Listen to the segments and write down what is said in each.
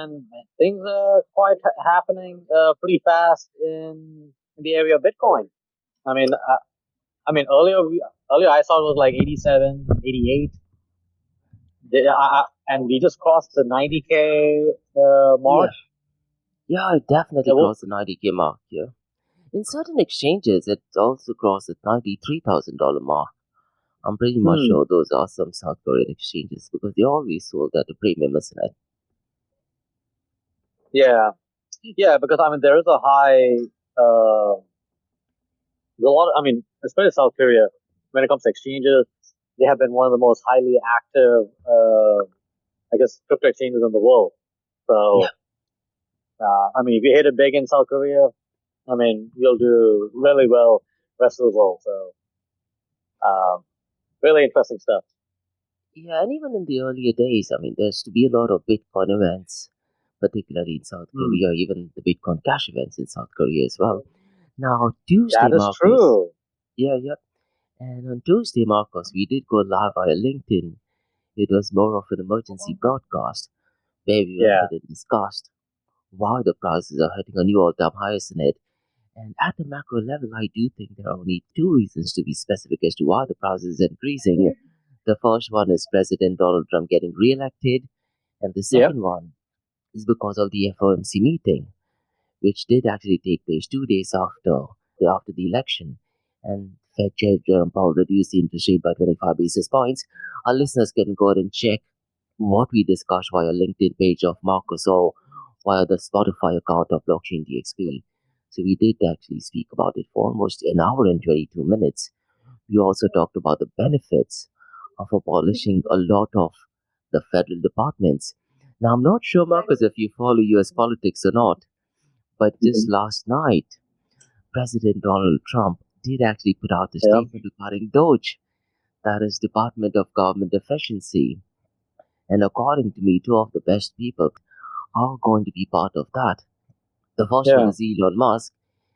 and things are quite happening pretty fast in the area of Bitcoin. I mean, earlier I saw it was like 87, 88, and we just crossed the 90K mark. Yeah, it definitely crossed the 90K mark here. In certain exchanges, it also crossed the $93,000 mark. I'm pretty much sure those are some South Korean exchanges because they always sold at a premium, isn't it? Yeah, because I mean there is a high, there's a lot. I mean, especially South Korea, when it comes to exchanges, they have been one of the most highly active, I guess, crypto exchanges in the world. So, I mean, if you hit it big in South Korea, I mean, you'll do really well rest of the world. So, really interesting stuff. Yeah, and even in the earlier days, I mean, there used to be a lot of Bitcoin events, particularly in South Korea, even the Bitcoin Cash events in South Korea as well. Now, Tuesday, that is Markose. True. Yeah. And on Tuesday, Markose, we did go live via LinkedIn. It was more of an emergency broadcast where we went and discussed why the prices are hitting a new all-time high, isn't it? And at the macro level, I do think there are only two reasons to be specific as to why the price is increasing. The first one is President Donald Trump getting re-elected, and the second one is because of the FOMC meeting, which did actually take place 2 days after the election. And Fed Chair Jerome Powell reduced the interest rate by 25 basis points. Our listeners can go ahead and check what we discussed via LinkedIn page of Markose or via the Spotify account of Blockchain DXB. So we did actually speak about it for almost an hour and 22 minutes. We also talked about the benefits of abolishing a lot of the federal departments. Now, I'm not sure, Markose, if you follow US politics or not, but just last night, President Donald Trump did actually put out a statement regarding DOGE, that is Department of Government Efficiency. And according to me, two of the best people are going to be part of that. The first one is Elon Musk,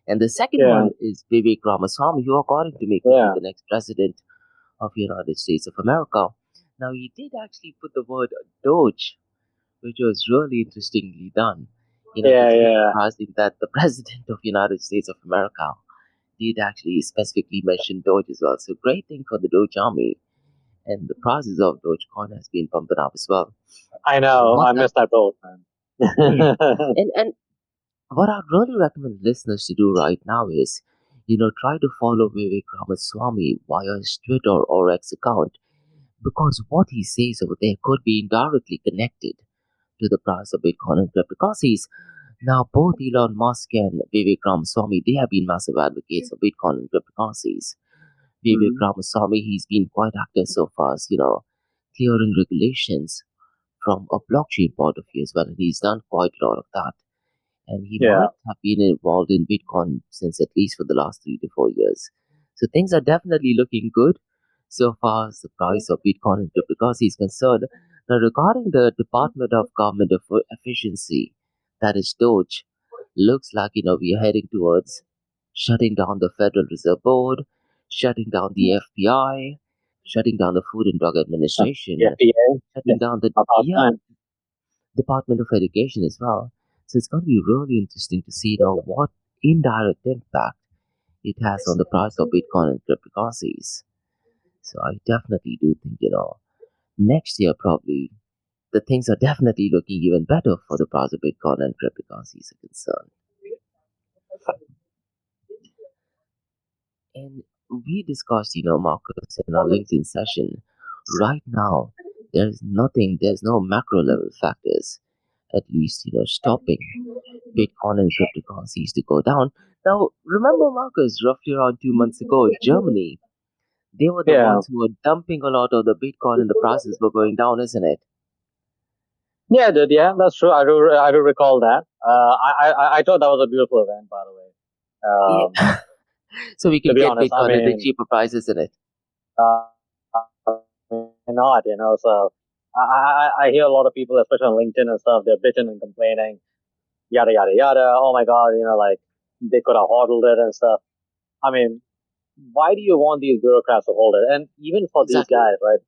and the second one is Vivek Ramaswamy, who, according to me, could be the next president of the United States of America. Now, he did actually put the word Doge, which was really interestingly done. Surprising that the president of the United States of America did actually specifically mention Doge as well. So, great thing for the Doge army. And the prices of Dogecoin has been pumping up as well. I know. I missed that boat, man. and what I'd really recommend listeners to do right now is, try to follow Vivek Ramaswamy via his Twitter or X account, because what he says over there could be indirectly connected to the price of Bitcoin and cryptocurrencies. Now, both Elon Musk and Vivek Ramaswamy, they have been massive advocates of Bitcoin and cryptocurrencies. Vivek Ramaswamy, he's been quite active so far as, clearing regulations from a blockchain point of view as well, and he's done quite a lot of that. And he might have been involved in Bitcoin since at least for the last 3 to 4 years. So things are definitely looking good so far as the price of Bitcoin and cryptocurrency is concerned. Now, regarding the Department of Government Efficiency, that is DOGE, looks like, we are heading towards shutting down the Federal Reserve Board, shutting down the FBI, shutting down the Food and Drug Administration, shutting down the Department of Education as well. So it's going to be really interesting to see what indirect impact it has on the price of Bitcoin and cryptocurrencies. So I definitely do think, next year probably the things are definitely looking even better for the price of Bitcoin and cryptocurrencies are concerned. And we discussed, Markose, in our LinkedIn session. Right now, there's no macro level factors, at least, stopping Bitcoin and cryptocurrencies to go down. Now, remember, Markose, roughly around 2 months ago, Germany, they were the ones who were dumping a lot of the Bitcoin and the prices were going down, isn't it? Yeah, dude. Yeah, that's true. I do recall that. I thought that was a beautiful event, by the way. So we can get honest, Bitcoin at the cheaper prices, isn't it? Not, so I hear a lot of people, especially on LinkedIn and stuff, they're bitching and complaining, yada, yada, yada. Oh my God, like they could have hodled it and stuff. I mean, why do you want these bureaucrats to hold it? And even for these guys, right?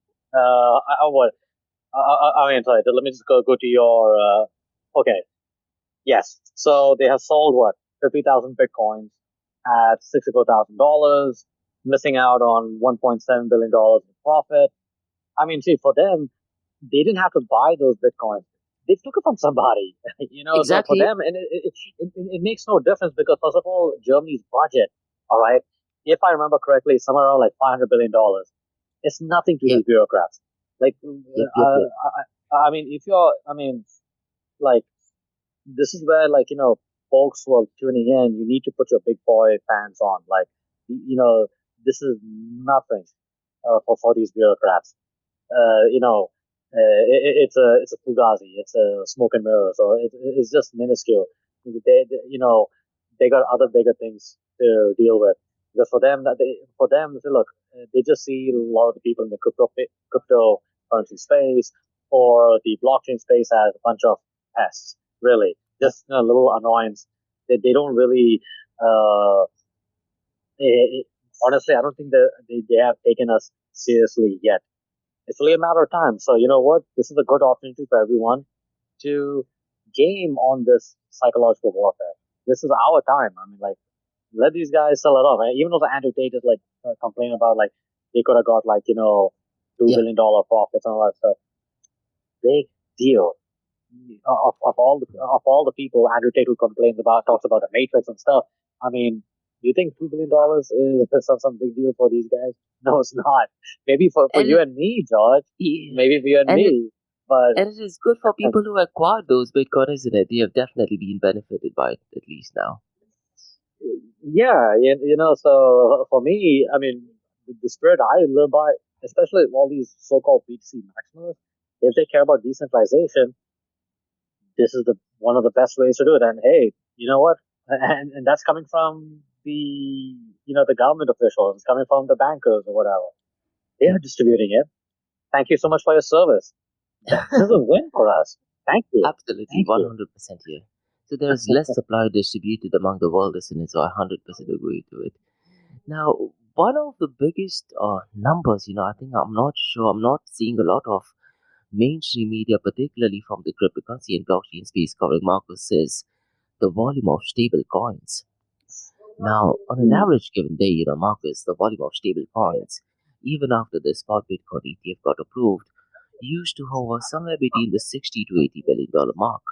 Sorry, let me just go to your Okay. Yes. So they have sold what? 50,000 Bitcoins at $64,000, missing out on $1.7 billion in profit. I mean, see, for them, they didn't have to buy those Bitcoins. They took it from somebody, so for Exactly. them, and it makes no difference because, first of all, Germany's budget, all right, if I remember correctly, somewhere around like $500 billion. It's nothing to Yep. these bureaucrats. Like, Yep. Yep. Yep. I mean, like, this is where, like, folks who are tuning in, you need to put your big boy pants on. Like, this is nothing for these bureaucrats. It's a fugazi, it's a smoke and mirrors, or it's just minuscule. They got other bigger things to deal with. Because for them, look, they just see a lot of the people in the cryptocurrency space or the blockchain space as a bunch of pests. Really, Yep. just a little annoyance. They don't really. Uh, it, Honestly, I don't think that they have taken us seriously yet. It's only a matter of time. So you know what? This is a good opportunity for everyone to game on this psychological warfare. This is our time. I mean, like, let these guys sell it off. Even though Andrew Tate is like complaining about like they could have got like $2 Yep. billion profits and all that stuff. Big deal. Of all the people Andrew Tate who talks about the Matrix and stuff. I mean, do you think $2 billion is some big deal for these guys? No, it's not. Maybe for And you and me, George. yeah, Maybe for you and and it me, but and it is good for people who acquired those Bitcoin, isn't it? They have definitely been benefited by it at least now. yeah, So for me, I mean, the spirit I live by, especially all these so-called BTC maximalists, if they care about decentralization, this is the one of the best ways to do it. And hey, you know what? And that's coming from the government officials. It's coming from the bankers or whatever. They Yep. are distributing it. Thank you so much for your service. This is a win for us. Thank you. Absolutely, Thank you. 100% here. So there is less supply distributed among the world, isn't it? So I 100% agree to it. Now, one of the biggest numbers, I think I'm not seeing a lot of mainstream media, particularly from the cryptocurrency and blockchain space covering Marcus, says the volume of stable coins. Now, on an Hmm. average given day, Marcus, the volume of stable coins, even after the spot Bitcoin ETF got approved, used to hover somewhere between the 60 to $80 billion mark.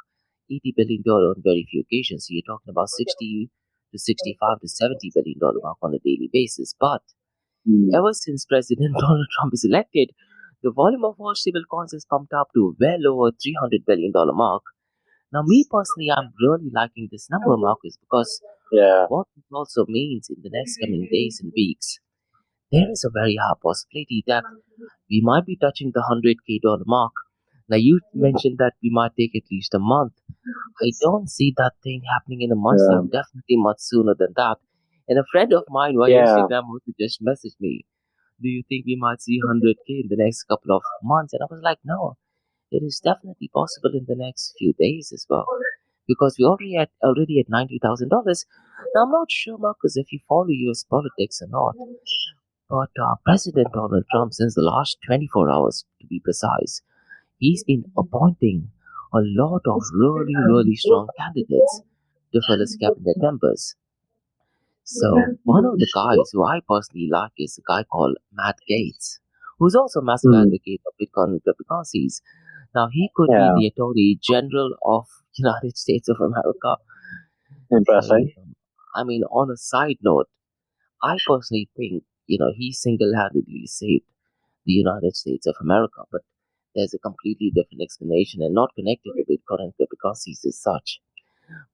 $80 billion on very few occasions. So you're talking about 60 to 65 to $70 billion mark on a daily basis. But Hmm. ever since President Donald Trump is elected, the volume of all stable coins has pumped up to well over $300 billion mark. Now, me personally, I'm really liking this number, Marcus, because Yeah. what it also means in the next coming days and weeks, there is a very high possibility that we might be touching the $100K mark. Now, you mentioned that we might take at least a month. I don't see that thing happening in a month's Yeah. time, definitely much sooner than that. And a friend of mine via Yeah. Instagram also just messaged me, do you think we might see 100K in the next couple of months? And I was like, no, it is definitely possible in the next few days as well. Because we already at $90,000. Now I'm not sure, Marcus, if you follow US politics or not, but President Donald Trump, since the last 24 hours to be precise, he's been appointing a lot of really, really strong candidates to fill as cabinet members. So one of the guys who I personally like is a guy called Matt Gates, who's also a massive Hmm. advocate of Bitcoin and cryptocurrencies. Now he could be Yeah. the Attorney General of United States of America. So Interesting. I mean, on a side note, I personally think he single-handedly saved the United States of America, but there's a completely different explanation and not connected to Bitcoin and cryptocurrencies as such.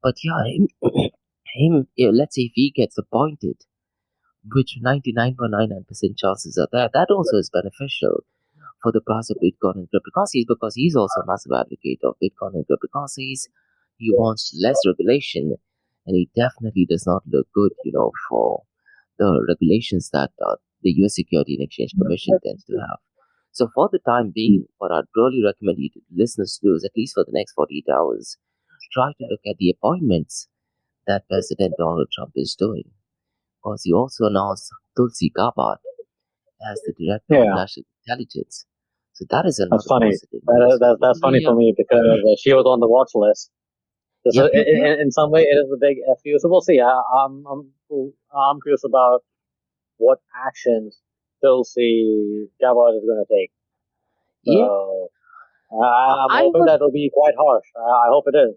But yeah, let's say if he gets appointed, which 99.99% chances are there, that also is beneficial for the price of Bitcoin and cryptocurrencies because he's also a massive advocate of Bitcoin and cryptocurrencies. He wants less regulation, and he definitely does not look good, for the regulations that the U.S. Security and Exchange Commission tends to have. So, for the time being, what I'd really recommend you to listeners to do is at least for the next 48 hours, try to look at the appointments that President Donald Trump is doing. Because he also announced Tulsi Gabbard as the Director of Yeah. National Intelligence. So that is That's another funny. positive news. That's funny for me because she was on the watch list. So Yep. in some way, it is a big FU. So we'll see. I'm curious about what actions Tulsi Gabbard is going to take. Yeah, So I'm I hoping would. that will be quite harsh. I hope it is.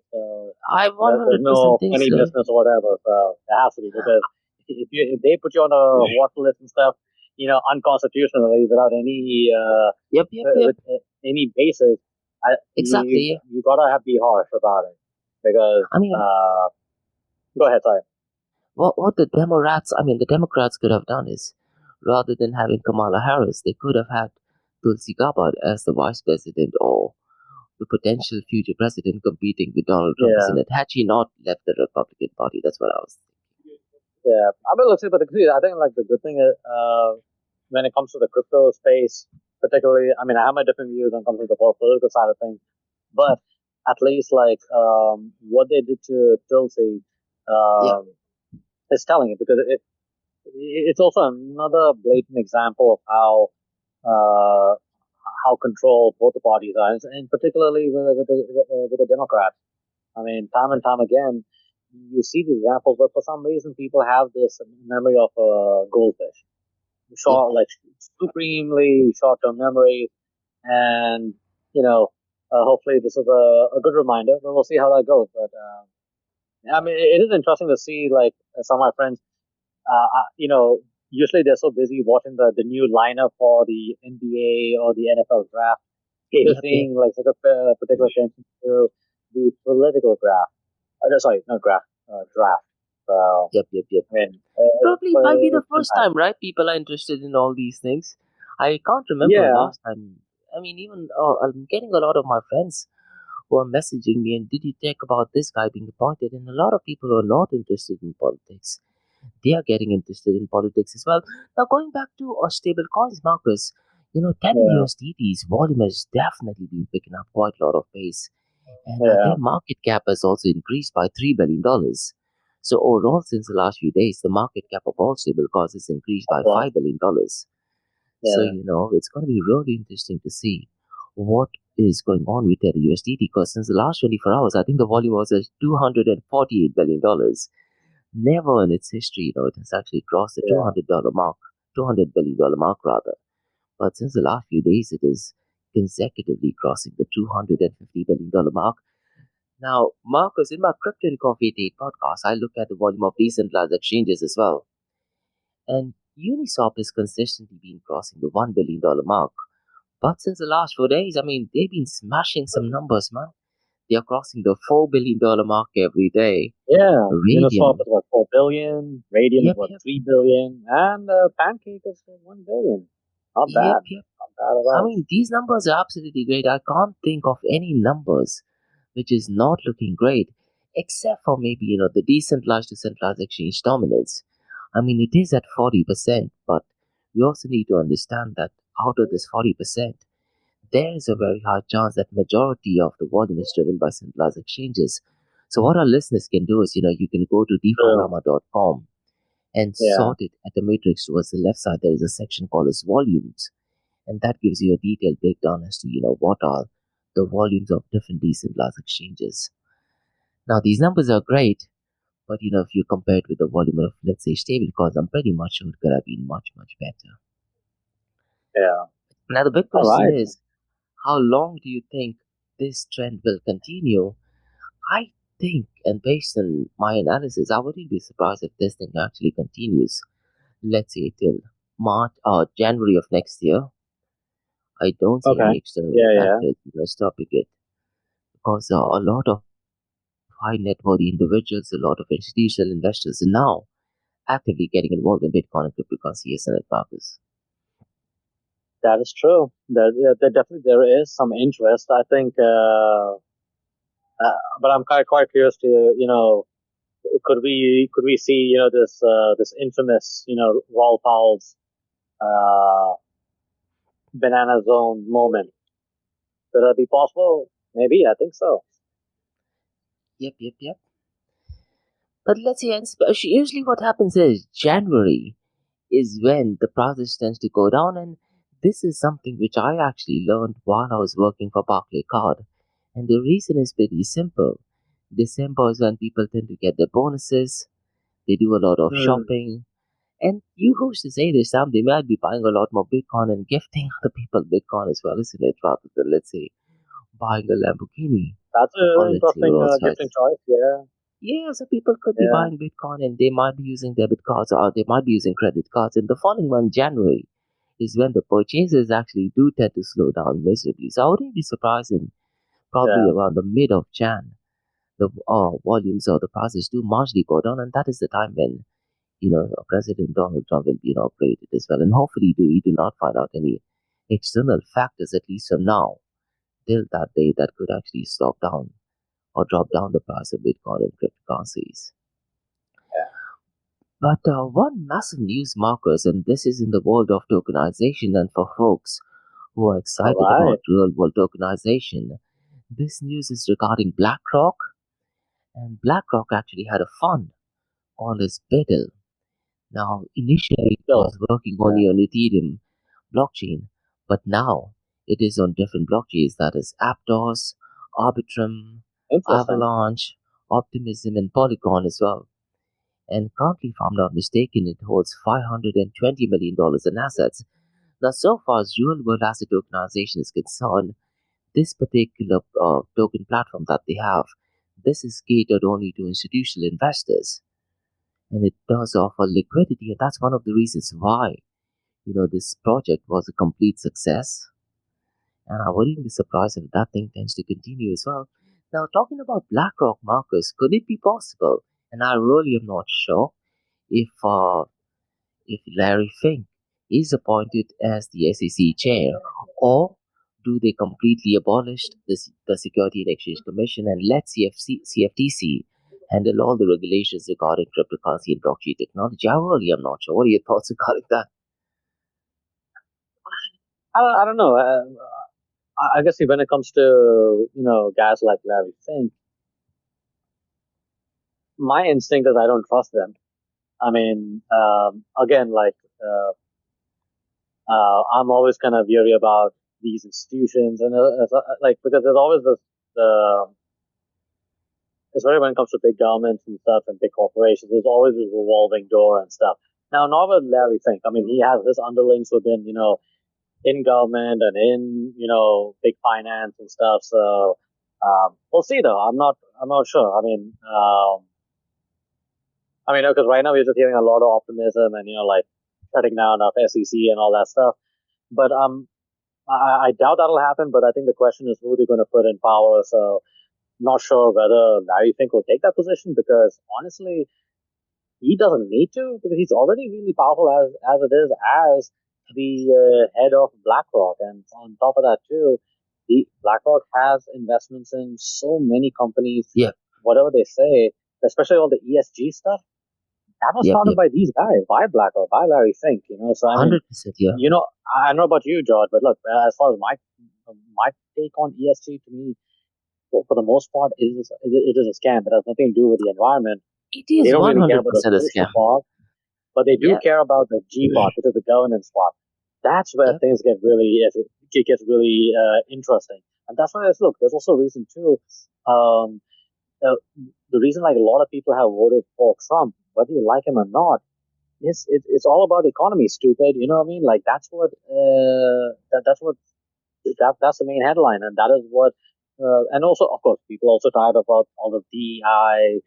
I There's 100% no think funny so. business or whatever. So it has to be because if they put you on a watch list and stuff, unconstitutionally without any Yep. with any basis, Exactly. you gotta be harsh about it because I mean, go ahead, sorry. what the Democrats could have done is, rather than having Kamala Harris, they could have had Tulsi Gabbard as the vice president or the potential future president competing with Donald Trump, Yeah, isn't it? Had she not left the Republican Party, that's what I was yeah. I mean, let's see, but I think like the good thing is when it comes to the crypto space, particularly, I mean, I have my different views when it comes to the political side of things, but at least like what they did to Tulsi thinking. um, is telling it because it's also another blatant example of uh, how controlled both the parties are, and particularly with the Democrats. I mean, time and time again, you see the examples, but for some reason, people have this memory of a goldfish, Yep. short, like supremely short-term memory, and you know, hopefully this is a good reminder. And we'll see how that goes. But I mean, it is interesting to see like some of my friends usually they're so busy watching the new lineup for the NBA or the NFL draft. They're Yep. seeing like such a particular attention to the political draft. Sorry, not draft, draft. So, Yep. I mean, Probably it might be the it's first time, right? People are interested in all these things. I can't remember yeah, last time. I mean, even I'm getting a lot of my friends who are messaging me, and did you think about this guy being appointed? And a lot of people who are not interested in politics, they are getting interested in politics as well. Now, going back to stable coins, Marcus, Tether yeah, USDT's volume has definitely been picking up quite a lot of pace, and yeah, their market cap has also increased by $3 billion. So overall, since the last few days, the market cap of all stablecoins has increased by well, $5 billion. So yeah, it's going to be really interesting to see what is going on with Tether USDT, because since the last 24 hours, I think the volume was at $248 billion. Never in its history, it has actually crossed the yeah. $200 mark, $200 billion mark rather. But since the last few days, it is consecutively crossing the $250 billion mark. Now, Marcus, in my Crypto and Coffee Date podcast, I look at the volume of decentralized exchanges as well. And Uniswap has consistently been crossing the $1 billion mark. But since the last 4 days, I mean, they've been smashing some numbers, man. They are crossing the $4 billion mark every day. Yeah, Uniswap Radium, is what 4 billion, Radium is yep, what yep, 3 billion, and Pancake is 1 billion. Not yep, bad, yep. not bad at I all. mean, these numbers are absolutely great. I can't think of any numbers which is not looking great, except for maybe, the decentralized to centralized exchange dominance. I mean, it is at 40%, but we also need to understand that out of this 40%, there is a very high chance that majority of the volume is driven by centralized exchanges. So what our listeners can do is, you can go to True. deformama.com and Yeah. sort it at the matrix towards the left side. There is a section called as volumes, and that gives you a detailed breakdown as to what are the volumes of different decentralized exchanges. Now these numbers are great, but if you compare it with the volume of, let's say, stablecoins, I'm pretty much sure it could have been much better. Yeah. Now the big All question right. is, how long do you think this trend will continue? I think, and based on my analysis, I wouldn't be surprised if this thing actually continues, let's say, till March or January of next year. I don't see Okay. any external Yeah, yeah. factors stopping it, because a lot of high net worth individuals, a lot of institutional investors are now actively getting involved in Bitcoin and cryptocurrency, isn't it, Marcus? That is true. There definitely there is some interest. I think, but I'm quite curious to could we see this infamous Raw Powell's uh, banana zone moment? Could that be possible? Maybe. I think so. Yep. But let's say, usually what happens is January is when the prices tends to go down, and This is something which I actually learned while I was working for Barclaycard. And the reason is pretty simple. December is when people tend to get their bonuses, they do a lot of shopping. And you who's to say this time they might be buying a lot more Bitcoin and gifting other people Bitcoin as well, isn't it? Rather than, let's say, buying a Lamborghini. That's Or an let's say interesting Rolls Royce. gifting choice, yeah. Yeah, so people could be buying Bitcoin and they might be using debit cards or they might be using credit cards. And the following month, January, is when the purchases actually do tend to slow down miserably. So I wouldn't be surprised in probably around the mid of Jan, the volumes or the prices do marginally go down, and that is the time when President Donald Trump will be inaugurated as well. And hopefully, we do not find out any external factors, at least from now till that day, that could actually stop down or drop down the price of Bitcoin and cryptocurrencies. But one massive news, Markose, and this is in the world of tokenization, and for folks who are excited about real world tokenization, this news is regarding BlackRock. And BlackRock actually had a fund called as Betel. Now, initially, it was working only on Ethereum blockchain, but now it is on different blockchains, that is Aptos, Arbitrum, Avalanche, Optimism, and Polygon as well. And currently, if I'm not mistaken, it holds $520 million in assets. Now, so far as real world asset tokenization is concerned, this particular token platform that they have, this is catered only to institutional investors. And it does offer liquidity, and that's one of the reasons why, this project was a complete success. And I wouldn't be surprised if that thing tends to continue as well. Now, talking about BlackRock, Markose, could it be possible? And I really am not sure if Larry Fink is appointed as the SEC chair, or do they completely abolish the Security and Exchange Commission and let CFTC handle all the regulations regarding cryptocurrency and blockchain technology? I really am not sure. What are your thoughts regarding that? I don't know. I guess when it comes to guys like Larry Fink, my instinct is I don't trust them. I mean, again, I'm always kind of weary about these institutions, and because there's always especially when it comes to big governments and stuff and big corporations, there's always this revolving door and stuff. Now, not with Larry Fink. I mean, he has his underlings within, in government and in, big finance and stuff. So, we'll see though. I'm not sure. I mean, because right now we're just hearing a lot of optimism and, shutting down of SEC and all that stuff. But, I doubt that'll happen, but I think the question is who they're going to put in power. So, not sure whether Larry Fink will take that position, because honestly, he doesn't need to, because he's already really powerful as it is as the head of BlackRock. And on top of that too, BlackRock has investments in so many companies. Yeah. Whatever they say, especially all the ESG stuff, that was started by these guys, by BlackRock, by Larry Fink. So I mean, 100%, yeah. I don't know about you, George, but look, as far as my take on ESG, to me, for the most part, it is a scam. It has nothing to do with the environment. It is they don't 100% really care about the a scam. part, but they do care about the G part, which is the governance part. That's where things get really interesting. And that's why there's also a reason too. The reason a lot of people have voted for Trump, whether you like him or not, is it's all about the economy, stupid. You know what I mean? That's the main headline, and that is what. And also, of course, people also tired about all the DEI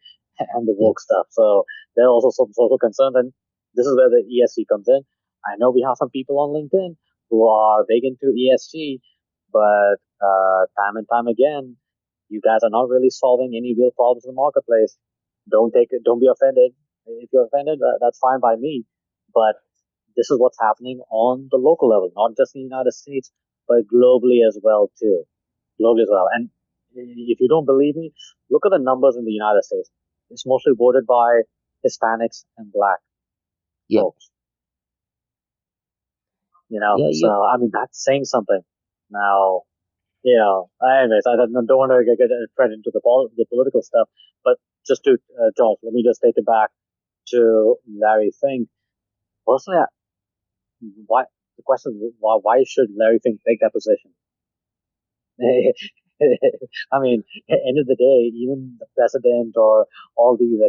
and the woke stuff. So there are also some social concerns, and this is where the ESG comes in. I know we have some people on LinkedIn who are big into ESG, but time and time again, you guys are not really solving any real problems in the marketplace. Don't be offended. If you're offended, that's fine by me. But this is what's happening on the local level, not just in the United States, but globally as well too. Globally as well. And if you don't believe me, look at the numbers in the United States. It's mostly voted by Hispanics and Black folks. So I mean that's saying something. Now, anyways, I don't want to get right into the political stuff, but just to George, let me just take it back to Larry Fink. Personally, the question is, why should Larry Fink take that position? I mean, at the end of the day, even the president or all these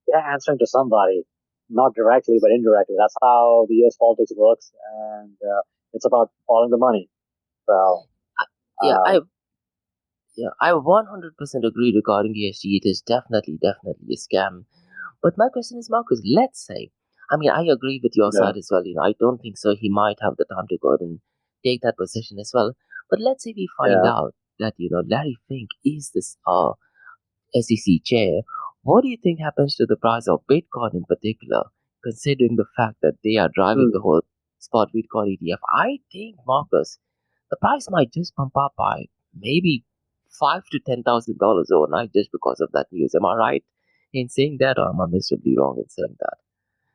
they're answering to somebody, not directly but indirectly. That's how the U.S. politics works, and it's about following the money. So, Yeah, um, I 100% agree regarding ESG. It is definitely a scam. But my question is, Marcus, let's say, I mean, I agree with your yeah, side as well. I don't think so. He might have the time to go ahead and take that position as well. But let's say we find yeah. out that, Larry Fink is this SEC chair. What do you think happens to the price of Bitcoin in particular, considering the fact that they are driving Hmm. the whole spot Bitcoin ETF? I think, Marcus, the price might just pump up by maybe $5,000 to $10,000 overnight just because of that news. Am I right in saying that, or am I miserably wrong in saying that?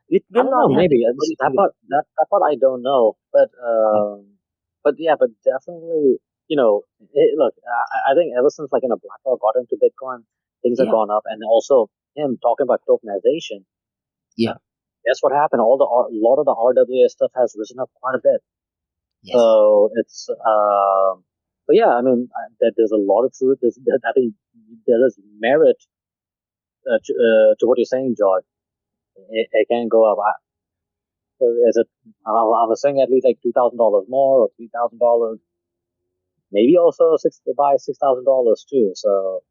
It I will don't not know. have Maybe any. What do you that think? part. That part I don't know. But yeah. But definitely, look. I think ever since BlackRock got into Bitcoin, things have Yeah, gone up, and also him talking about tokenization. yeah, Guess what happened? A lot of the RWA stuff has risen up quite a bit. yes, So it's but yeah. I mean, there's a lot of truth. I think there is merit to what you're saying, George. It can go up. Is it? I was saying at least like $2,000 more or $3,000, maybe also $6,000 too. So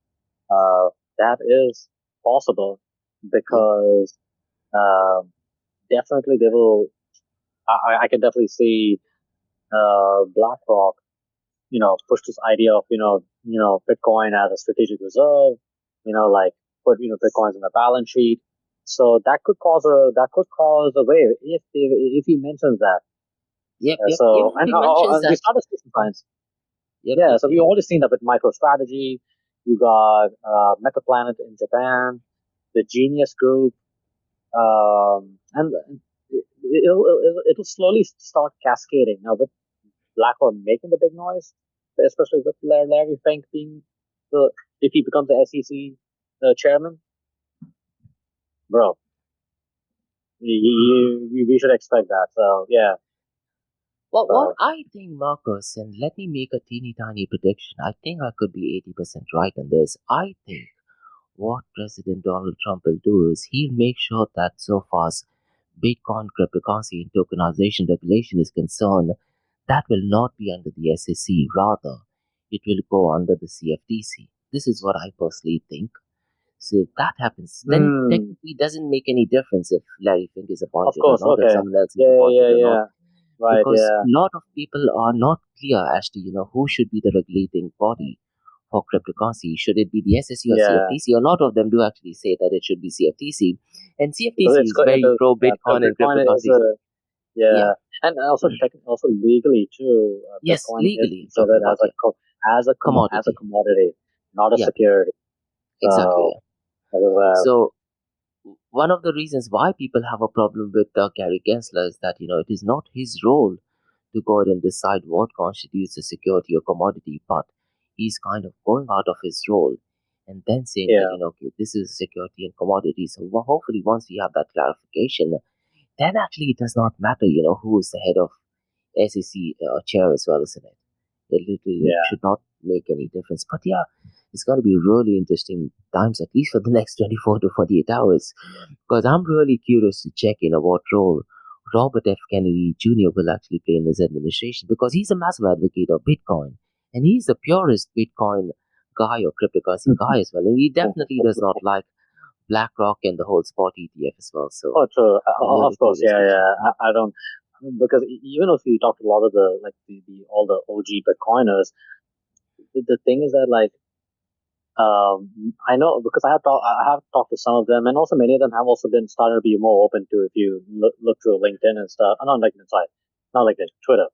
that is possible yeah, because um, definitely they will. I can definitely see BlackRock, push this idea of Bitcoin as a strategic reserve. Like put Bitcoins in the balance sheet. So that could cause a wave if he mentions that. yep, Yeah, yep. Even so, if he mentions we that, started to see some signs. yep, Yeah, yep, so yep. we've already seen that with MicroStrategy. You got MetaPlanet in Japan, the Genius Group, and it'll slowly start cascading. Now, with BlackRock making the big noise, especially with Larry Fink being if he becomes the SEC chairman, bro, we should expect that. So, yeah. Well, what So, I think, Marcus, and let me make a teeny tiny prediction. I think I could be 80% right on this. I think what President Donald Trump will do is he'll make sure that so far as Bitcoin, cryptocurrency, and tokenization regulation is concerned, that will not be under the SEC. Rather, it will go under the CFTC. This is what I personally think. So if that happens, then it hmm, technically doesn't make any difference if Larry Fink is of appointed or course, not, if okay. someone else is Yeah, appointed yeah, or not, yeah. Right, because yeah, a lot of people are not clear as to who should be the regulating body for cryptocurrency. Should it be the SEC or yeah. CFTC? A lot of them do actually say that it should be CFTC, and Because CFTC is very pro because Bitcoin and Bitcoin is cryptocurrency. yeah, Yeah, and also legally too. yes, Bitcoin is legally I'm talking considered about, yeah, as a commodity. commodity, not a Yeah, security. exactly. So Yeah. uh, So one of the reasons why people have a problem with Gary Gensler is that it is not his role to go ahead and decide what constitutes a security or commodity, but he's kind of going out of his role and then saying that, yeah, okay, this is security and commodity. So hopefully, once we have that clarification, then actually it does not matter, who is the head of SEC chair as well, isn't it? It literally yeah. should not make any difference. But yeah, it's going to be really interesting times, at least for the next 24 to 48 hours, because I'm really curious to check, what role Robert F. Kennedy Jr. will actually play in his administration, because he's a massive advocate of Bitcoin, and he's the purest Bitcoin guy or cryptocurrency guy as well, and he definitely does not like BlackRock and the whole spot ETF as well. So Oh, true. I'm Of really course, curious yeah, to check. yeah. I don't because even if you talk to a lot of the all the OG Bitcoiners, the thing is that I know because I have talked to some of them, and also many of them have also been starting to be more open to if you look through LinkedIn and stuff. Not LinkedIn, sorry, not LinkedIn, Twitter.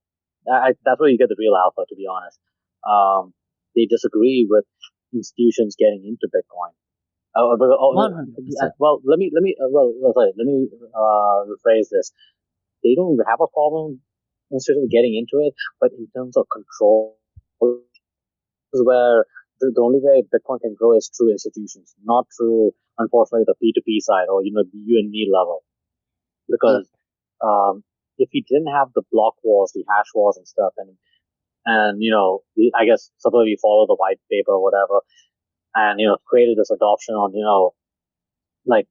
That's where you get the real alpha, to be honest. They disagree with institutions getting into Bitcoin. 100%. Well, let me rephrase this. They don't have a problem institutions getting into it, but in terms of control, is where the only way Bitcoin can grow is through institutions, not through, unfortunately, the P2P side or the you and me level. Yeah. Because if we didn't have the block wars, the hash wars and stuff, and I guess suppose we follow the white paper or whatever, and created this adoption on like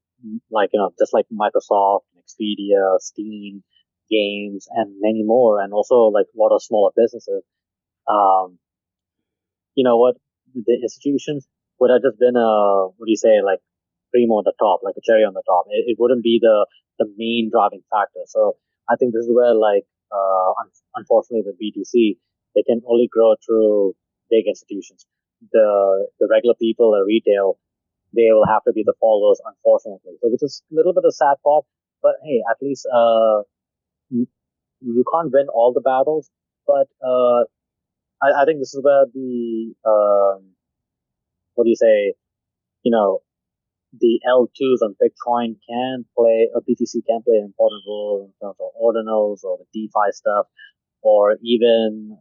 just like Microsoft, Expedia, Steam, games, and many more, and also like a lot of smaller businesses. You know what? The institutions would have just been like cream on the top, like a cherry on the top. It wouldn't be the main driving factor. So I think this is where unfortunately the BTC, they can only grow through big institutions. The regular people, the retail, they will have to be the followers, unfortunately. So which is a little bit of sad part, but hey, at least you can't win all the battles, but I think this is where the what do you say? The L2s on Bitcoin can play, or BTC can play an important role in terms of ordinals or the DeFi stuff, or even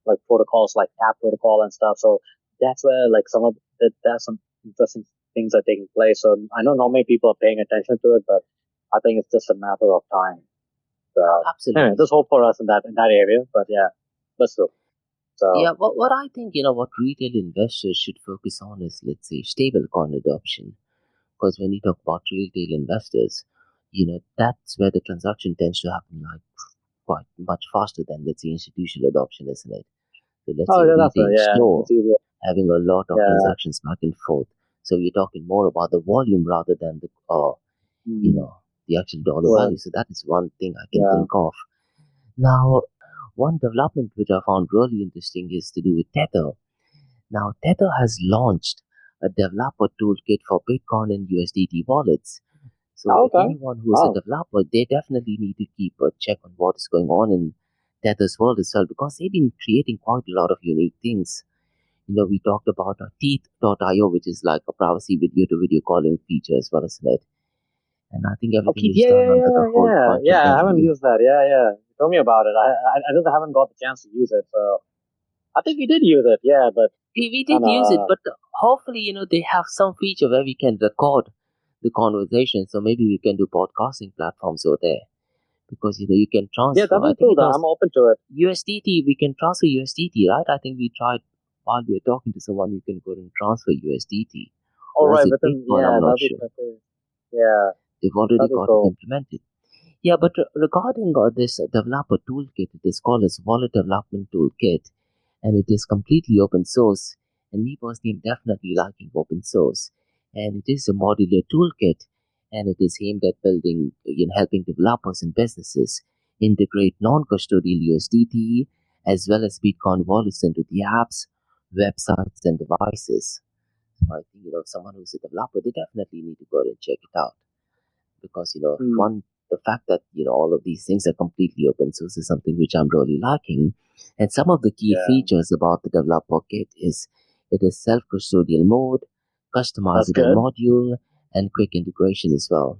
like protocols like Tap protocol and stuff. So that's where like there's some interesting things are taking place. So I know not many people are paying attention to it, but I think it's just a matter of time. So Absolutely. anyway, there's hope for us in that area. But yeah, let's do. So Yeah, what I think, what retail investors should focus on is, let's say, stablecoin adoption. Because when you talk about retail investors, that's where the transaction tends to happen like quite much faster than, let's say, institutional adoption, isn't it? So let's say a retail store having a lot of transactions back and forth. So you're talking more about the volume rather than the the actual dollar value. So that is one thing I can think of. Now, one development which I found really interesting is to do with Tether. Now, Tether has launched a developer toolkit for Bitcoin and USDT wallets. So if anyone who's a developer, they definitely need to keep a check on what is going on in Tether's world as well, because they've been creating quite a lot of unique things. We talked about Teeth.io, which is like a privacy video-to-video calling feature as well, isn't it? And I think everything is done under the whole project. I haven't used that. Tell me about it. I just haven't got the chance to use it. So I think we did use it. Yeah, but we did use it. But hopefully, they have some feature where we can record the conversation. So maybe we can do podcasting platforms over there, because you can transfer. Yeah, that'd be cool. I'm open to it. USDT, we can transfer USDT, right? I think we tried while we were talking to someone. You can go and transfer USDT. Oh, right. I'm not sure. Yeah. They've already got it implemented. Yeah, but regarding this developer toolkit, it is called as Wallet Development Toolkit, and it is completely open source. And me personally, I'm definitely liking open source. And it is a modular toolkit, and it is aimed at building, helping developers and businesses integrate non-custodial USDT as well as Bitcoin wallets into the apps, websites, and devices. So I think, someone who's a developer, they definitely need to go and check it out. Because, the fact that, all of these things are completely open source is something which I'm really liking. And some of the key features about the developer kit is it is self-custodial mode, customizable module, and quick integration as well.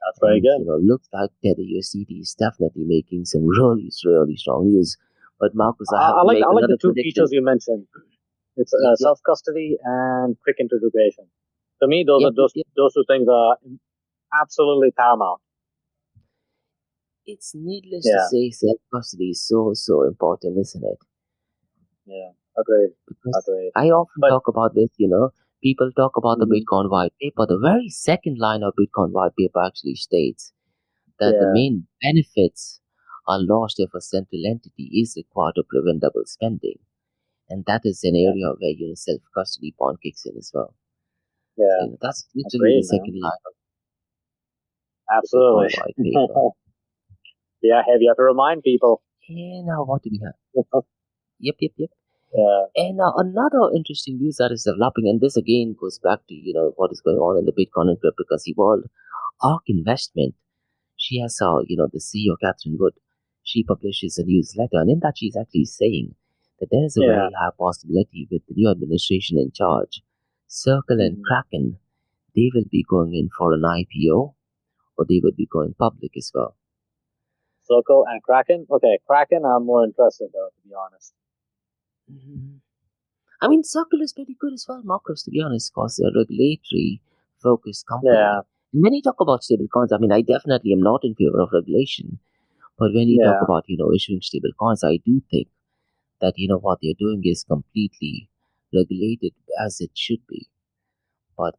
That's very good. Looks like Tether USDT is definitely making some really, really strong use. But Markose, I like the two features you mentioned. It's self-custody and quick integration. To me, those two things are absolutely paramount. It's needless to say, self-custody is so important, isn't it? Yeah, agreed. I often talk about this, people talk about the Bitcoin white paper. The very second line of Bitcoin white paper actually states that the main benefits are lost if a central entity is required to prevent double spending. And that is an area where, self-custody point kicks in as well. Yeah. So, that's literally the second line of Absolutely. Bitcoin white paper. Yeah, you have to remind people. And now what do we have? Yep. Yeah. And another interesting news that is developing, and this again goes back to, what is going on in the Bitcoin and cryptocurrency world. ARK Investment, she has, the CEO, Catherine Wood, she publishes a newsletter, and in that she's actually saying that there is a very high possibility with the new administration in charge, Circle and Kraken, they will be going in for an IPO, or they will be going public as well. Circle and Kraken? Okay, Kraken I'm more interested though, to be honest. I mean, Circle is pretty good as well, Markose, to be honest, because they're a regulatory focused company. Yeah. And when you talk about stablecoins, I mean, I definitely am not in favor of regulation, But when you talk Yeah. about, issuing stable coins, I do think that, what they're doing is completely regulated as it should be. But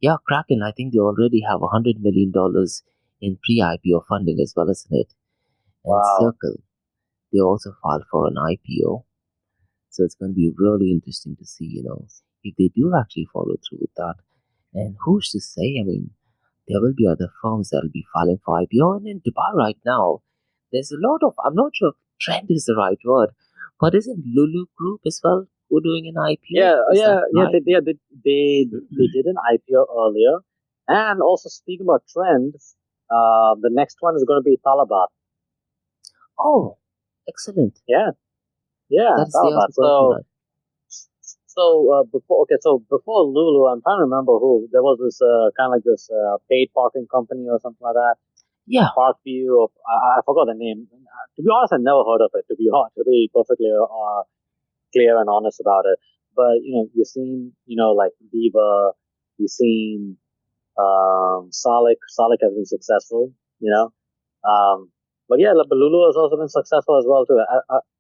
yeah, Kraken, I think they already have $100 million in pre-IPO funding as well, isn't it? And Wow. Circle, they also filed for an IPO. So it's going to be really interesting to see, if they do actually follow through with that. And who's to say? I mean, there will be other firms that will be filing for IPO. And in Dubai right now, there's a lot of, I'm not sure if trend is the right word, but isn't Lulu Group as well who doing an IPO? Yeah, Is that right? they did an IPO earlier, and also speaking about trends, the next one is going to be Talabat. Oh, excellent. Yeah, That is the Talabat. other person. So before Lulu, I'm trying to remember who. There was this kind of like this paid parking company or something like that. Yeah. Parkview, or I forgot the name. To be honest, I never heard of it. To be perfectly clear and honest about it. But we've seen like Viva, we've seen Salik. Salik has been successful. But yeah, Lulu has also been successful as well too.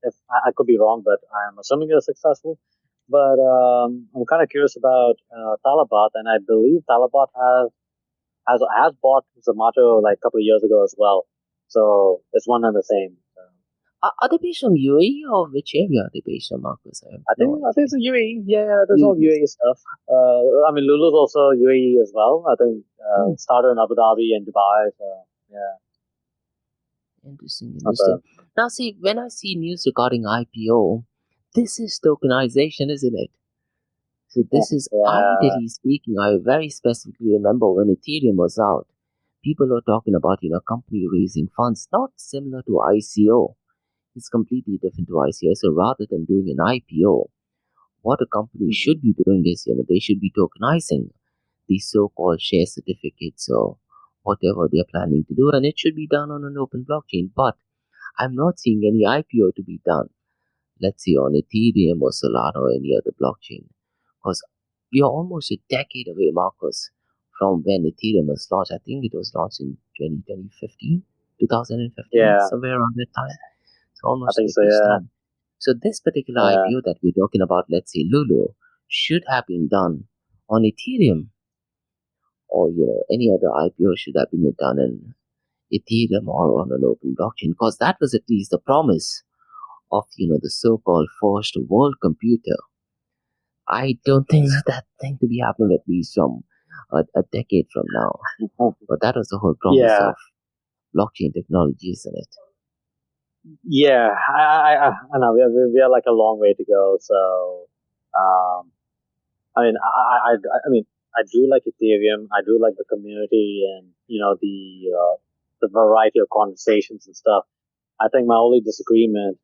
If I could be wrong, but I'm assuming they're successful. But I'm kind of curious about Talabat, and I believe Talabat has bought Zomato like a couple of years ago as well. So it's one and the same. Are they based from UAE or which area are they based on, Marcus? I think it's a UAE. Yeah, there's all UAE stuff. I mean, Lulu's also UAE as well. I think started in Abu Dhabi and Dubai. So yeah. Interesting. Now, see, when I see news regarding IPO, this is tokenization, isn't it? So this is, ideally speaking, I very specifically remember when Ethereum was out, people were talking about, company raising funds, not similar to ICO. It's completely different to ICO. So rather than doing an IPO, what a company should be doing is, they should be tokenizing these so-called share certificates or whatever they're planning to do, and it should be done on an open blockchain. But I'm not seeing any IPO to be done, let's say on Ethereum or Solana or any other blockchain, because we are almost a decade away, Marcus, from when Ethereum was launched. I think it was launched in 2015, somewhere around that time. It's almost I think so, yeah. time. So this particular IPO that we're talking about, let's say Lulu, should have been done on Ethereum, or any other IPO should have been done in Ethereum or on an open blockchain, because that was at least the promise of the so-called first world computer. I don't think that thing to be happening at least from a decade from now. But that was the whole promise of blockchain technology, isn't it? Yeah, I know we are like a long way to go. So, I mean, I mean, I do like Ethereum. I do like the community and the variety of conversations and stuff. I think my only disagreement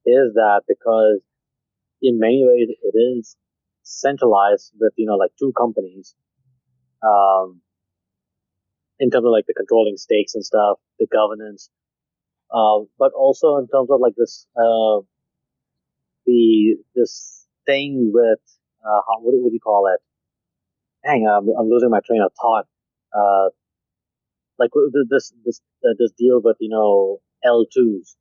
is that because in many ways it is centralized with like two companies, in terms of like the controlling stakes and stuff, the governance, but also in terms of like this this thing with what do you call it? Dang, I'm losing my train of thought. Like this deal with L2s,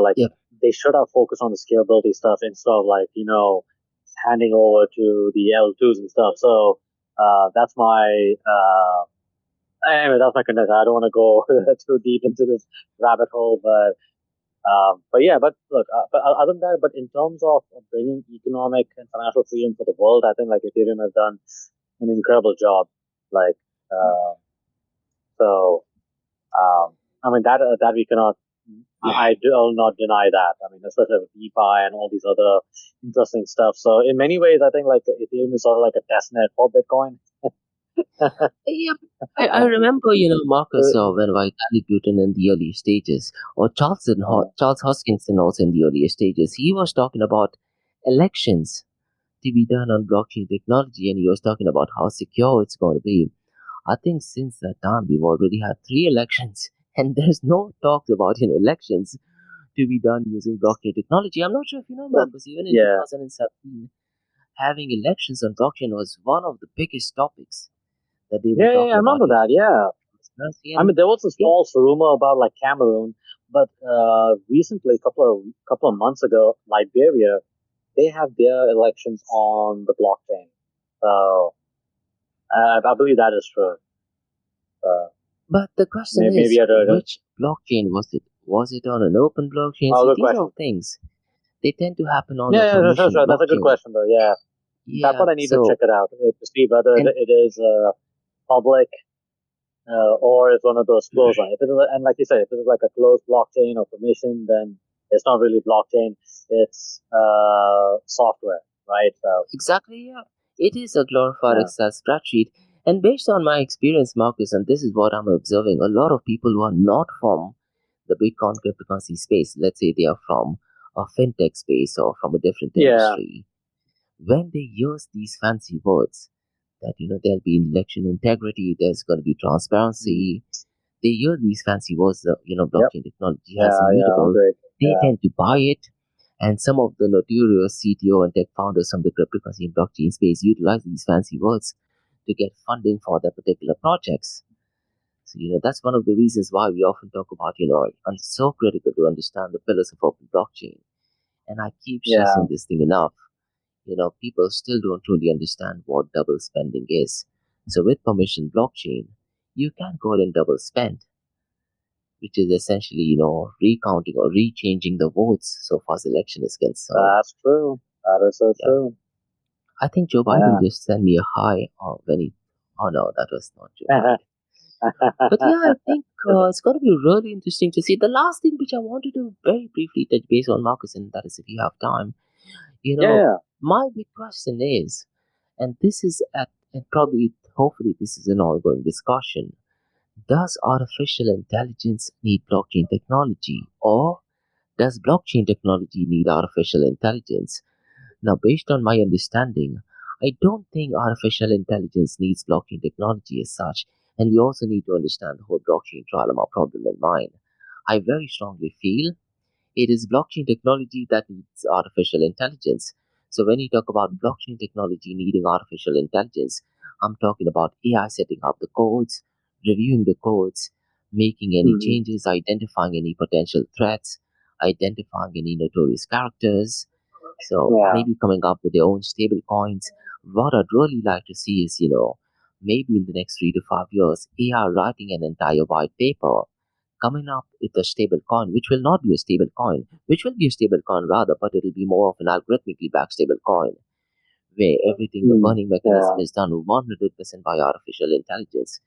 like they should have focused on the scalability stuff instead of like handing over to the L2s and stuff. So that's my anyway, that's my contention. I don't want to go too deep into this rabbit hole, but yeah, but look, but other than that, but in terms of bringing economic and financial freedom for the world, I think like Ethereum has done an incredible job. Like, I mean that we cannot. I'll not deny that. I mean, especially with DeFi and all these other interesting stuff. So in many ways, I think like Ethereum is sort of like a testnet for Bitcoin. Yeah, I remember, Marcus, when Vitalik Buterin in the early stages, or Charles Hoskinson also in the earlier stages, he was talking about elections to be done on blockchain technology, and he was talking about how secure it's going to be. I think since that time, we've already had 3 elections, and there's no talks about elections to be done using blockchain technology. I'm not sure if you know, Marcus, even in 2017, having elections on blockchain was one of the biggest topics. I remember that. Yeah, I mean, there was this false rumor about like Cameroon, But recently, couple of months ago, Liberia, they have their elections on the blockchain. So I believe that is true. But the question Maybe is, I don't. which blockchain was it? Was it on an open blockchain? Oh, See, good these question. are things. They tend to happen on a Yeah, that's permission right. That's a good blockchain. question, though. Yeah, that's Yeah, what I need to so, check it out to see whether and it is public or it's one of those closed ones. If it is, and like you said, if it is like a closed blockchain or permission, then it's not really blockchain. It's software, right? So exactly, yeah. It is a glorified yeah, Excel spreadsheet. And based on my experience, Marcus, and this is what I'm observing, a lot of people who are not from the Bitcoin cryptocurrency space, let's say they are from a fintech space or from a different yeah, industry, when they use these fancy words that there'll be election integrity, there's going to be transparency, they use these fancy words that yep, blockchain technology has yeah, immutable, great, they yeah, tend to buy it. And some of the notorious CTO and tech founders from the cryptocurrency and blockchain space utilize these fancy words to get funding for their particular projects. So, that's one of the reasons why we often talk about, and it's so critical to understand the pillars of open blockchain. And I keep yeah, stressing this thing enough. People still don't truly understand what double spending is. So with permission blockchain, you can go ahead and double spend, which is essentially, recounting or rechanging the votes so far as election is concerned. that's true. That is so Yeah. true. I think Joe Biden Yeah. just sent me a hi when he. Oh no, that was not Joe Biden. But yeah, I think it's going to be really interesting to see. The last thing which I wanted to very briefly touch base on, Marcus, and that is if you have time, Yeah, my big question is, and this is and probably, hopefully, this is an ongoing discussion. Does artificial intelligence need blockchain technology, or does blockchain technology need artificial intelligence? Now, based on my understanding, I don't think artificial intelligence needs blockchain technology as such, and we also need to understand the whole blockchain trilemma problem in mind. I very strongly feel it is blockchain technology that needs artificial intelligence. So when you talk about blockchain technology needing artificial intelligence, I'm talking about AI setting up the codes, reviewing the codes, making any hmm changes, identifying any potential threats, identifying any notorious characters. So yeah, maybe coming up with their own stable coins. What I'd really like to see is, maybe in the next 3 to 5 years, AI writing an entire white paper coming up with a stable coin, which will not be a stable coin, which will be a stable coin rather, but it'll be more of an algorithmically backed stable coin, where everything, the burning mechanism yeah, is done 100% by artificial intelligence.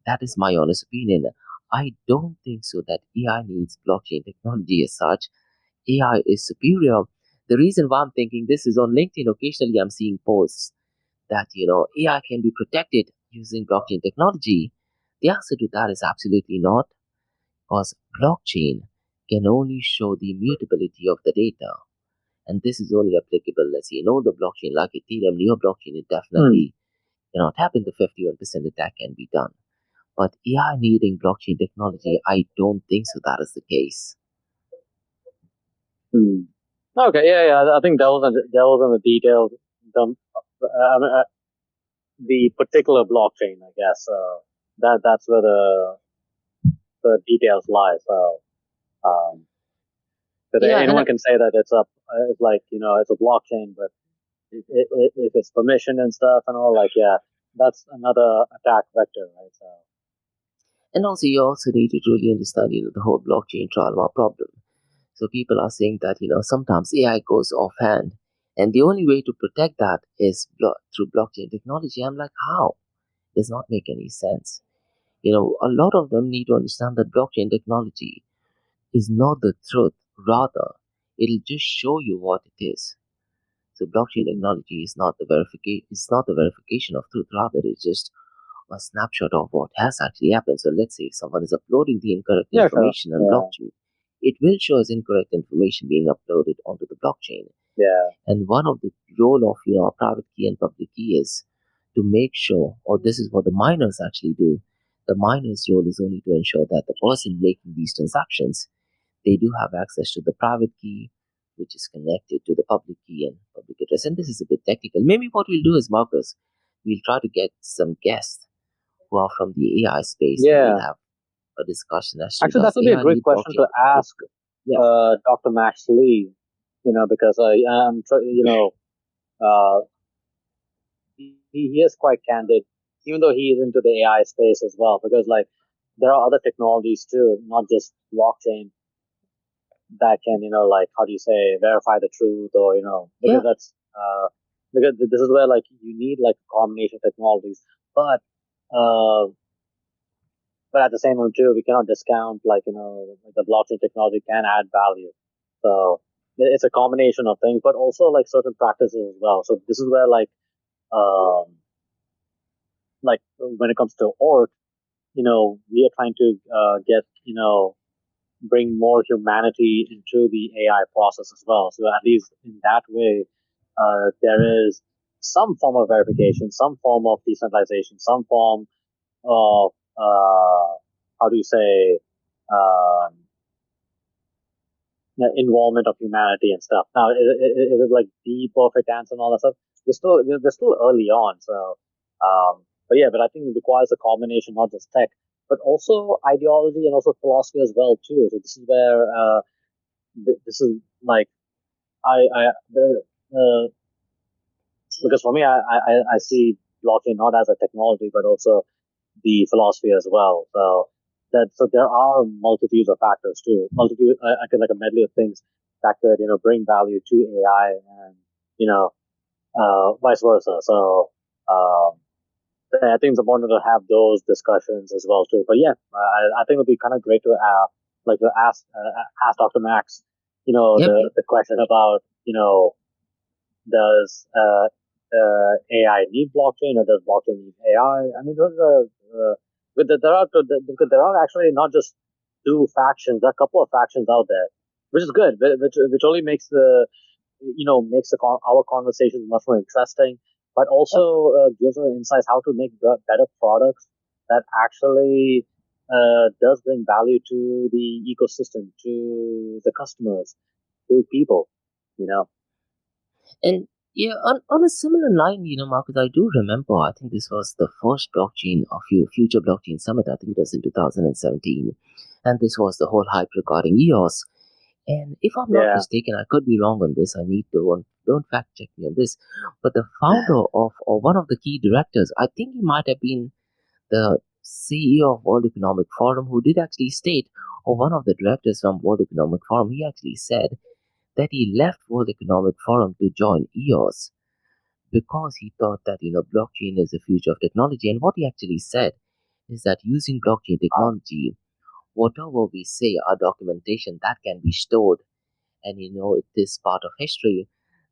That is my honest opinion. I don't think so that AI needs blockchain technology as such. AI is superior. The reason why I'm thinking this is on LinkedIn, occasionally I'm seeing posts that, AI can be protected using blockchain technology. The answer to that is absolutely not, because blockchain can only show the immutability of the data. And this is only applicable, let's say, in older blockchain like Ethereum, newer blockchain, it mm, definitely cannot happen. The 51% attack can be done. But AI needing blockchain technology, I don't think so that is the case. mm. Okay, yeah. I think that was in the details. The particular blockchain, I guess. That's where the details lie. So, um, but Yeah, and anyone can say that it's like it's a blockchain, but if it's permission and stuff and all, like yeah, that's another attack vector, right? So, and you also need to truly understand, the whole blockchain trilemma problem. So people are saying that, sometimes AI goes offhand, and the only way to protect that is through blockchain technology. I'm like, how? Does not make any sense. A lot of them need to understand that blockchain technology is not the truth. Rather, it'll just show you what it is. So blockchain technology is not the verification. It's not the verification of truth. Rather, it's just a snapshot of what has actually happened. So let's say if someone is uploading the incorrect yeah, sure, information on blockchain, it will show as incorrect information being uploaded onto the blockchain. yeah, And one of the role of a private key and public key is to make sure, or this is what the miners actually do. The miner's role is only to ensure that the person making these transactions, they do have access to the private key, which is connected to the public key and public address. And this is a bit technical. Maybe what we'll do is, Marcus, we'll try to get some guests who are from the AI space, and yeah, we'll have a discussion as to Actually, that does would be a AI great need question blockchain to ask technology? Yeah, Dr. Max Lee. Because uh, he is quite candid, even though he is into the AI space as well. Because like there are other technologies too, not just blockchain, that can like how do you say verify the truth, or yeah, because that's because this is where like you need like a combination of technologies, but uh, at the same time too, we cannot discount like like the blockchain technology can add value. So it's a combination of things, but also like certain practices as well. So this is where um, like when it comes to org, we are trying to get bring more humanity into the AI process as well. So at least in that way, there is some form of verification, some form of decentralization, some form of how do you say um, involvement of humanity and stuff. Now, is it like the perfect answer and all that stuff? We're still early on, so but yeah, but I think it requires a combination, not just tech, but also ideology and also philosophy as well too. So this is where this is like I the because for me I see blockchain not as a technology but also the philosophy as well. So there are multitudes of factors too. I could like a medley of things that could bring value to AI and you know vice versa. So um, I think it's important to have those discussions as well too. But yeah, I think it would be kind of great to like to ask Dr. Max, yep, yep. the question about does AI need blockchain or does blockchain need AI? I mean, those are but because there are actually not just two factions. There are a couple of factions out there, which is good, which only makes our conversations much more interesting, but Yep. also gives us insights how to make better products that actually does bring value to the ecosystem, to the customers, to people. You know. And yeah, on a similar line, Marcus, I do remember, I think this was the first blockchain of Future Blockchain Summit. I think it was in 2017. And this was the whole hype regarding EOS. And if I'm not Yeah. mistaken, I could be wrong on this. I need to, don't fact check me on this. But the founder of, or one of the key directors, I think he might have been the CEO of World Economic Forum, who did actually state, or one of the directors from World Economic Forum, he actually said that he left World Economic Forum to join EOS because he thought that blockchain is the future of technology. And what he actually said is that using blockchain technology, whatever we say, our documentation that can be stored, and it is part of history.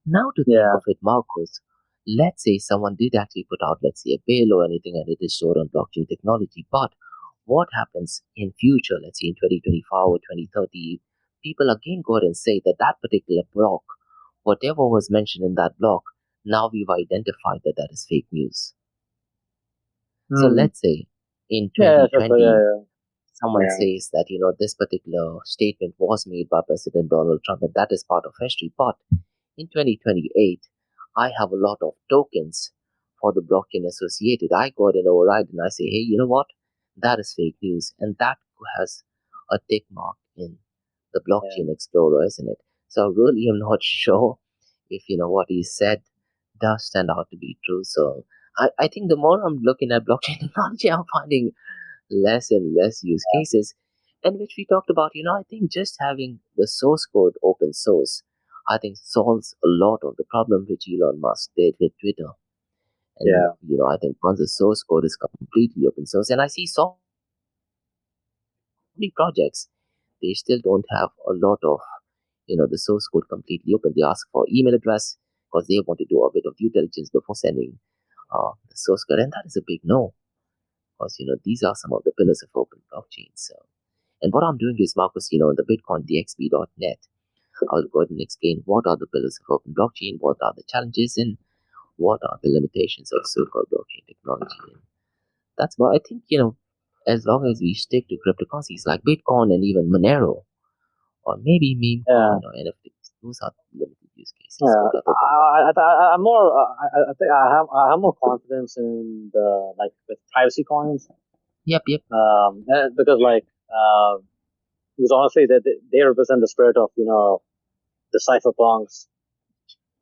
Now to think Yeah. of it, Marcos, let's say someone did actually put out, let's say, a bill or anything, and it is stored on blockchain technology. But what happens in future, let's say in 2025 or 2030, people again go ahead and say that that particular block, whatever was mentioned in that block, now we've identified that that is fake news. So Hmm. let's say in Yeah. Sure. So, 2020, someone yeah. says that this particular statement was made by President Donald Trump and that is part of history. But in 2028, I have a lot of tokens for the blockchain associated. I go ahead and override and I say, hey, you know what? That is fake news. And that has a tick mark in the Yeah. blockchain explorer, isn't it? So I really am not sure if what he said does stand out to be true. So I think the more I'm looking at blockchain technology, I'm finding less and less use cases. And which we talked about, I think just having the source code open source, I think solves a lot of the problem which Elon Musk did with Twitter. And, Yeah. I think once the source code is completely open source, and I see so many projects, they still don't have a lot of, the source code completely open. They ask for email address because they want to do a bit of due diligence before sending the source code. And that is a big no because, these are some of the pillars of open blockchain. So, and what I'm doing is, Marcus, in the Bitcoin DXB.net, I'll go ahead and explain what are the pillars of open blockchain, what are the challenges, and what are the limitations of so-called blockchain technology. And that's why I think, as long as we stick to cryptocurrencies like Bitcoin and even Monero, or maybe meme Yeah. coin or NFTs, those are the limited use cases. Yeah, But other than that, I'm more. I think I have more confidence in the like with privacy coins. yep, yep, Because like because honestly, they represent the spirit of, the cypherpunks,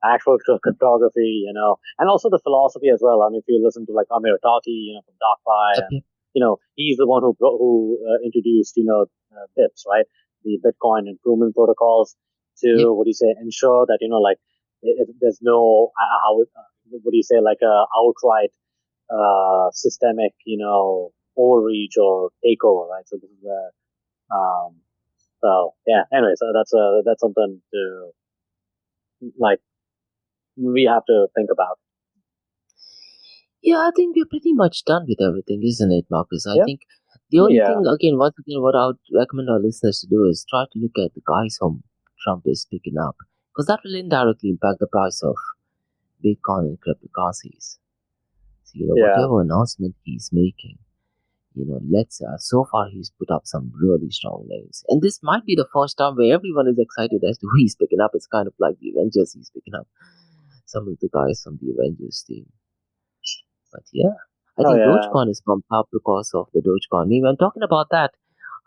actual cryptography, and also the philosophy as well. I mean, if you listen to like Amir Taki, from DocFi, Yep, and, yep. he's the one who introduced, BIPs, right? The Bitcoin improvement protocols Yep. to, ensure that, like, if there's no, like a outright, systemic, overreach or takeover, right? So this is where, so yeah, anyway, so that's something to, like, we have to think about. Yeah, I think we're pretty much done with everything, isn't it, Marcus? I Yeah. think the only Yeah. thing, again, once again, what I would recommend our listeners to do is try to look at the guys whom Trump is picking up, because that will indirectly impact the price of Bitcoin and cryptocurrencies. So, Yeah. whatever announcement he's making, let's so far he's put up some really strong names, and this might be the first time where everyone is excited as to who he's picking up. It's kind of like the Avengers. He's picking up some of the guys from the Avengers team. But yeah, I Oh think yeah. Dogecoin is pumped up because of the Dogecoin meme. And talking about that,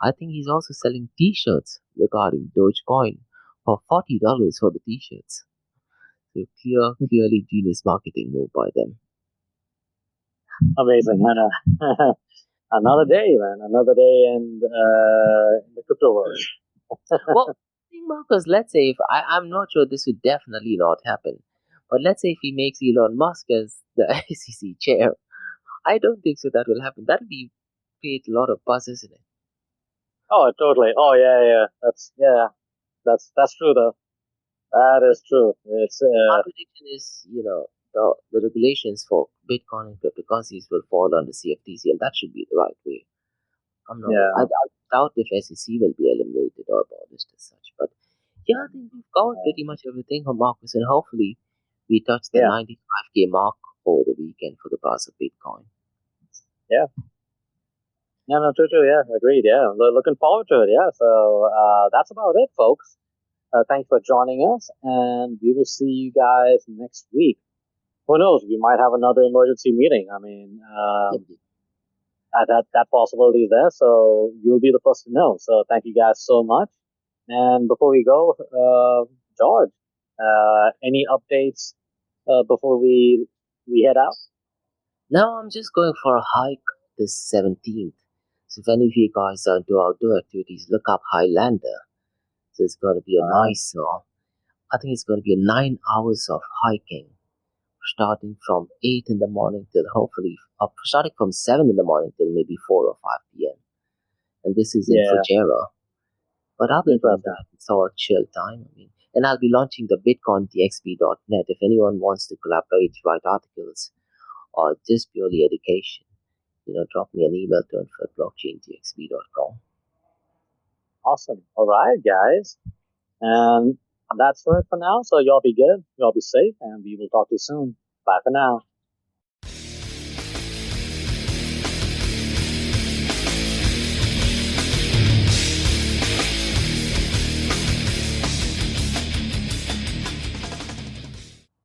I think he's also selling T-shirts regarding Dogecoin for $40 for the T-shirts. So clearly genius marketing move by them. Amazing. I know. Another day, man. Another day in the crypto world. Well, Marcus, let's say if I'm not sure this would definitely not happen, but let's say if he makes Elon Musk as the SEC chair, I don't think so that will happen. That'll be create a lot of buzz, isn't it? Oh, totally. Oh yeah. That's true though. That is true. It's My prediction is, the regulations for Bitcoin and cryptocurrencies will fall under CFTC, and that should be the right way. I yeah. doubt if SEC will be eliminated or abolished as such. But yeah, I think we've covered pretty much everything from Marcus, and hopefully we touch the Yeah. 95K mark over the weekend for the price of Bitcoin. Yeah. Yeah. No, true. Yeah. Agreed. Yeah. Looking forward to it. Yeah. So that's about it, folks. Thanks for joining us, and we will see you guys next week. Who knows? We might have another emergency meeting. I mean, Yep. that possibility is there, so you'll be the first to know. So thank you guys so much. And before we go, George, any updates before we head out? Now I'm just going for a hike this 17th. So if any of you guys are into outdoor activities, look up Highlander. So it's going to be a nice, I think it's going to be 9 hours of hiking, starting from 8 in the morning till hopefully, starting from 7 in the morning till maybe 4 or 5 p.m. And this is in Yeah, Fujairah. But other than interesting. that, it's all chill time. And I'll be launching the Bitcoin DXB.net. If anyone wants to collaborate, write articles, or just purely education, drop me an email to info@blockchaindxb.com. Awesome. All right, guys, and that's it for now. So y'all be good, y'all be safe, and we will talk to you soon. Bye for now.